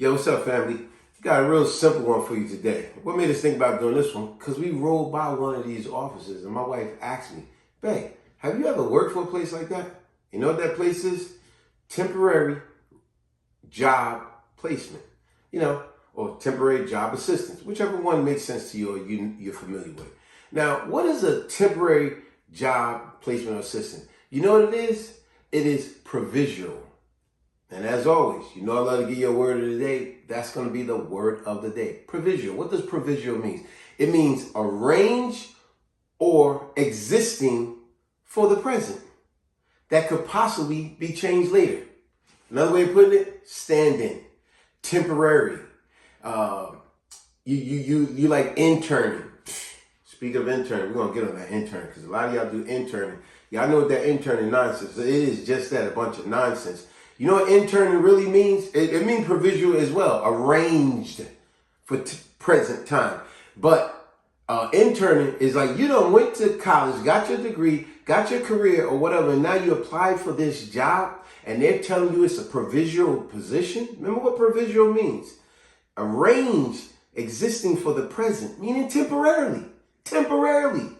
Yo, what's up, family? Got a real simple one for you today. What made us think about doing this one? Because we rolled by one of these offices and my wife asked me, "Babe, have you ever worked for a place like that?" You know what that place is? Temporary job placement, or temporary job assistance, whichever one makes sense to you or you're familiar with. Now, what is a temporary job placement or assistant? You know what it is? It is provisional. And as always, I love to give you a word of the day. That's going to be the word of the day. Provisional. What does provisional mean? It means arranged or existing for the present that could possibly be changed later. Another way of putting it, stand-in, temporary. You like interning. Speak of interning, we're going to get on that intern because a lot of y'all do interning. Y'all know what that interning nonsense is. It is just that, a bunch of nonsense. You know what interning really means? It means provisional as well, arranged for present time. But interning is like you done went to college, got your degree, got your career or whatever, and now you applied for this job and they're telling you it's a provisional position. Remember what provisional means? Arranged, existing for the present, meaning temporarily. Temporarily.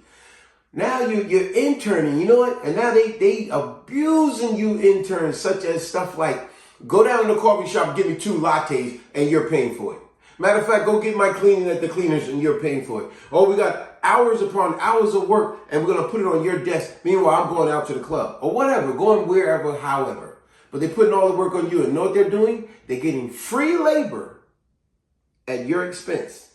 Now you're interning, you know what? And now they abusing you interns, such as stuff like, go down to the coffee shop, get me 2 lattes, and you're paying for it. Matter of fact, go get my cleaning at the cleaners, and you're paying for it. Oh, we got hours upon hours of work, and we're going to put it on your desk. Meanwhile, I'm going out to the club. Or whatever, going wherever, however. But they're putting all the work on you. And know what they're doing? They're getting free labor at your expense.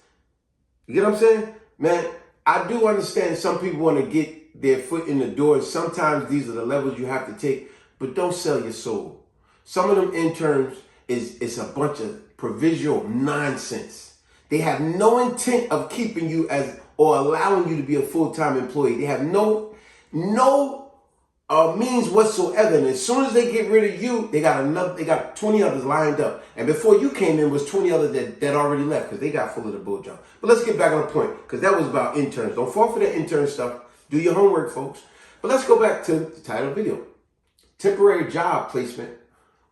You get what I'm saying? Man, I do understand some people want to get their foot in the door. Sometimes these are the levels you have to take, but don't sell your soul. Some of them interns is a bunch of provisional nonsense. They have no intent of keeping you as or allowing you to be a full-time employee. They have no means whatsoever. And as soon as they get rid of you, they got 20 others lined up. And before you came in was 20 others that already left because they got full of the bull jump. But let's get back on the point because that was about interns. Don't fall for that intern stuff. Do your homework, folks. But let's go back to the title of the video. Temporary job placement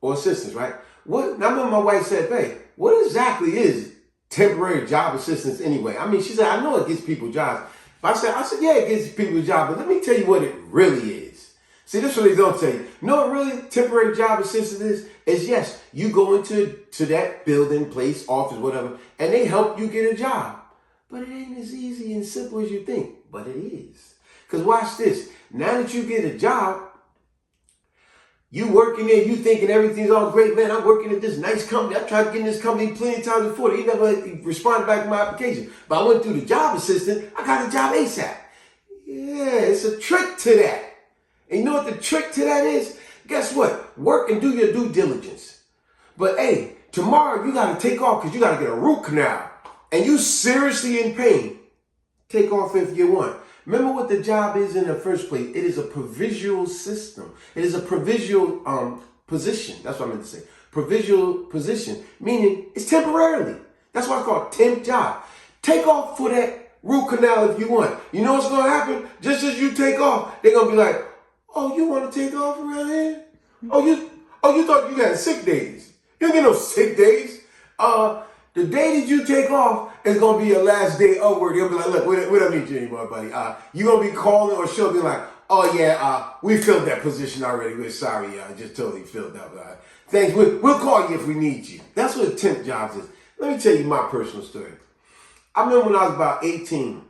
or assistance, right? Now, I remember my wife said, "Babe, what exactly is temporary job assistance anyway?" I mean, she said, "I know it gets people jobs." But I said, "Yeah, it gets people jobs, but let me tell you what it really is." See, this is what they don't tell you. You know what really temporary job assistance is yes, you go into that building, place, office, whatever, and they help you get a job. But it ain't as easy and simple as you think. But it is. Because watch this. Now that you get a job, you working there, you thinking everything's all great. Man, I'm working at this nice company. I tried to get in this company plenty of times before. They never responded back to my application. But I went through the job assistant. I got a job ASAP. Yeah, it's a trick to that. And you know what the trick to that is? Guess what? Work and do your due diligence. But hey, tomorrow you got to take off because you got to get a root canal. And you seriously in pain. Take off if you want. Remember what the job is in the first place. It is a provisional system. It is a provisional position. That's what I meant to say. Provisional position, meaning it's temporarily. That's why I call it temp job. Take off for that root canal if you want. You know what's going to happen? Just as you take off, they're going to be like, "Oh, you want to take off around here? Oh, you thought you had sick days. You don't get no sick days. The day that you take off is going to be your last day of work." They'll be like, "Look, we don't need you anymore, buddy. You're going to be calling or she'll be like, 'Oh, yeah, we filled that position already. We're sorry, just totally filled that. Thanks. We'll call you if we need you.'" That's what temp jobs is. Let me tell you my personal story. I remember when I was about 18.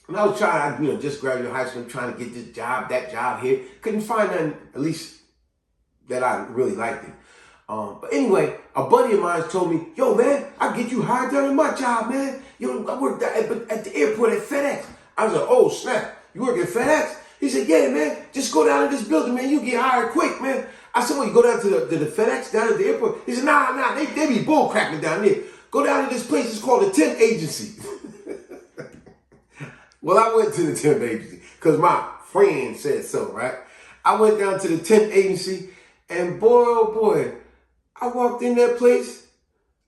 And I was trying, just graduated high school, trying to get this job, that job here. Couldn't find nothing, at least that I really liked it. But anyway, a buddy of mine told me, "Yo, man, I'll get you hired down in my job, man. I worked at the airport at FedEx." I was like, "Oh, snap. You work at FedEx?" He said, "Yeah, man. Just go down to this building, man. You get hired quick, man." I said, "Well, you go down to the FedEx down at the airport?" He said, Nah, they be bull cracking down there. Go down to this place. It's called the temp agency." Well, I went to the temp agency because my friend said so, right? I went down to the temp agency, and boy, oh boy, I walked in that place.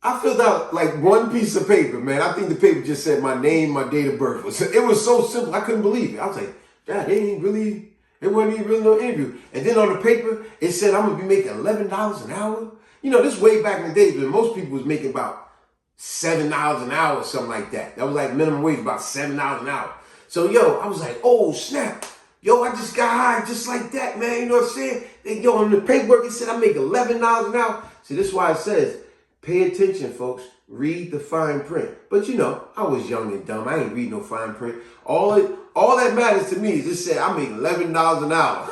I filled out like one piece of paper, man. I think the paper just said my name, my date of birth. It was so simple, I couldn't believe it. I was like, "God, it wasn't even really no interview." And then on the paper, it said I'm going to be making $11 an hour. this way back in the days when most people was making about $7 an hour or something like that. That was like minimum wage, about $7 an hour. So, I was like, oh, snap. I just got hired just like that, man. You know what I'm saying? On the paperwork, it said I make $11 an hour. See, this is why it says, pay attention, folks. Read the fine print. But, I was young and dumb. I ain't read no fine print. All that matters to me is it said I make $11 an hour.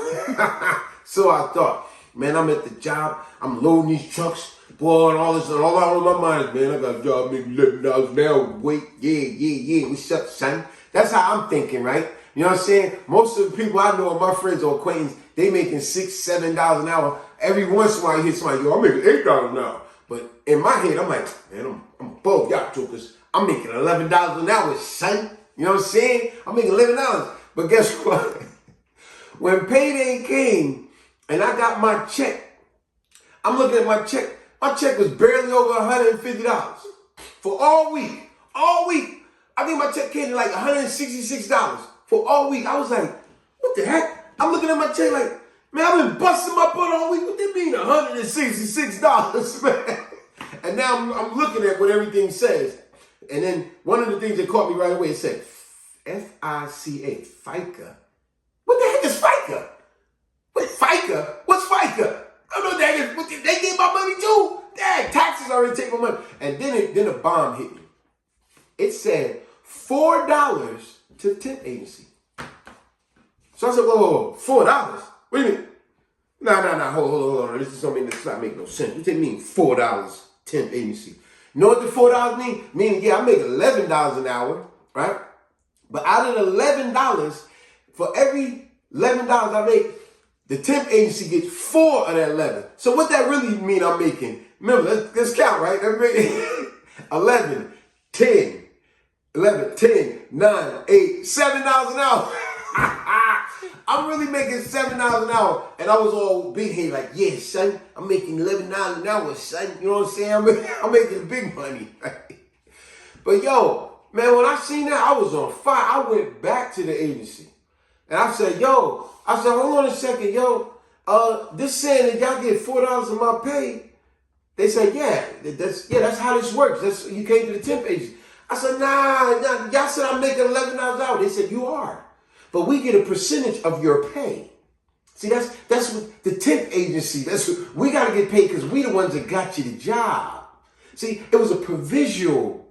So I thought, man, I'm at the job. I'm loading these trucks. Boy, and all this, and all out of my mind is, man, I got a job making $11 an hour. Wait, yeah. What's up, son? That's how I'm thinking, right? You know what I'm saying? Most of the people I know, my friends or acquaintances, they making $6, $7 an hour. Every once in a while, you hear somebody, I'm making $8 an hour. But in my head, I'm like, man, I'm above y'all too, because I'm making $11 an hour, son. You know what I'm saying? I'm making $11. But guess what? When payday came and I got my check, I'm looking at my check. My check was barely over $150 for all week. All week. I think my check came to like $166 for all week. I was like, what the heck? I'm looking at my check like, man, I've been busting my butt all week. What that mean, $166, man? And now I'm looking at what everything says. And then one of the things that caught me right away, it said FICA, FICA. What the heck is FICA? What, FICA? What's FICA? I don't know what that is. What, they gave my money too? Dang, taxes already take my money. And then a bomb hit me. It said $4 to the temp agency. So I said, whoa, $4? What do you mean? Nah, hold on. This not making no sense. What do you mean $4 temp agency? You know what the $4 mean? Meaning, yeah, I make $11 an hour, right? But out of the $11, for every $11 I make, the temp agency gets 4 of that 11. So what that really mean I'm making? Remember, let's count, right? 11, 10, 11, 10, 9, 8, $7 an hour. I'm really making $7 an hour. And I was all big head like, yeah, son, I'm making $11 an hour, son. You know what I'm saying? I'm making big money. But man, when I seen that, I was on fire. I went back to the agency. And I said, hold on a second, this saying that y'all get $4 of my pay. They said, that's how this works. You came to the temp agency. I said, nah, y'all said I'm making $11 an hour. They said, you are. But we get a percentage of your pay. See, that's what the temp agency, that's what we got to get paid because we the ones that got you the job. See, it was a provisional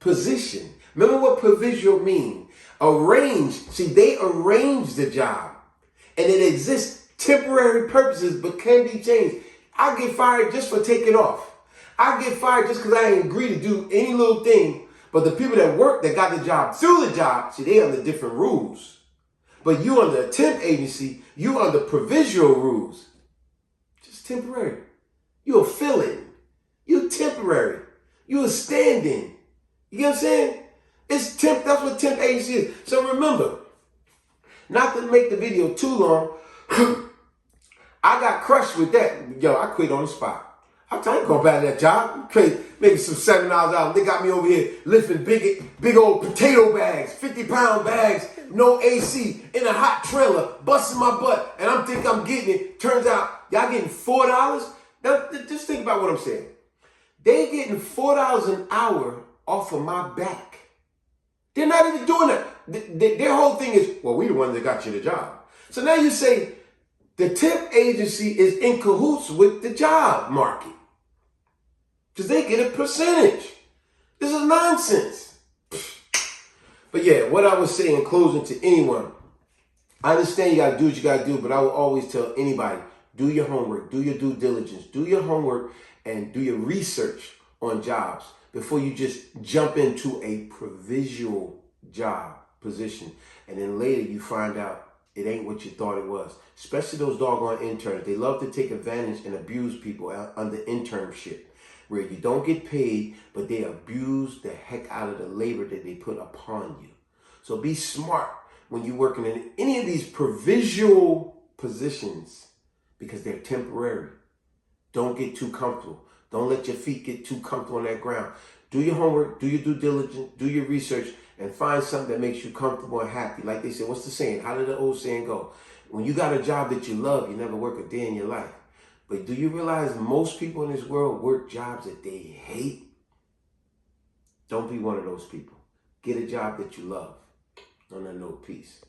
position. Remember what provisional mean? Arranged. See, they arranged the job. And it exists temporary purposes, but can be changed. I get fired just for taking off. I get fired just because I ain't agree to do any little thing. But the people that work, that got the job through the job, see, they under different rules. But you under a temp agency, you under provisional rules. Just temporary. You're a fill-in. You're temporary. You're a stand-in. You get what I'm saying? It's temp. That's what temp agency is. So remember, not to make the video too long, I got crushed with that. I quit on the spot. I ain't going back to that job. Crazy. Making some $7 out. They got me over here lifting big old potato bags, 50-pound bags, no AC, in a hot trailer, busting my butt. And I'm thinking I'm getting it. Turns out, y'all getting $4? Now, just think about what I'm saying. They getting $4 an hour off of my back. They're not even doing that. Their whole thing is, well, we the ones that got you the job. So now you say the temp agency is in cahoots with the job market because they get a percentage. This is nonsense. But yeah, what I was saying, closing to anyone, I understand you got to do what you got to do, but I will always tell anybody, do your homework, do your due diligence, do your homework, and do your research on jobs before you just jump into a provisional job position. And then later you find out it ain't what you thought it was. Especially those doggone interns. They love to take advantage and abuse people under internship, where you don't get paid, but they abuse the heck out of the labor that they put upon you. So be smart when you're working in any of these provisional positions because they're temporary. Don't get too comfortable. Don't let your feet get too comfortable on that ground. Do your homework, do your due diligence, do your research, and find something that makes you comfortable and happy. Like they said, what's the saying? How did the old saying go? When you got a job that you love, you never work a day in your life. But do you realize most people in this world work jobs that they hate? Don't be one of those people. Get a job that you love. On that note, peace.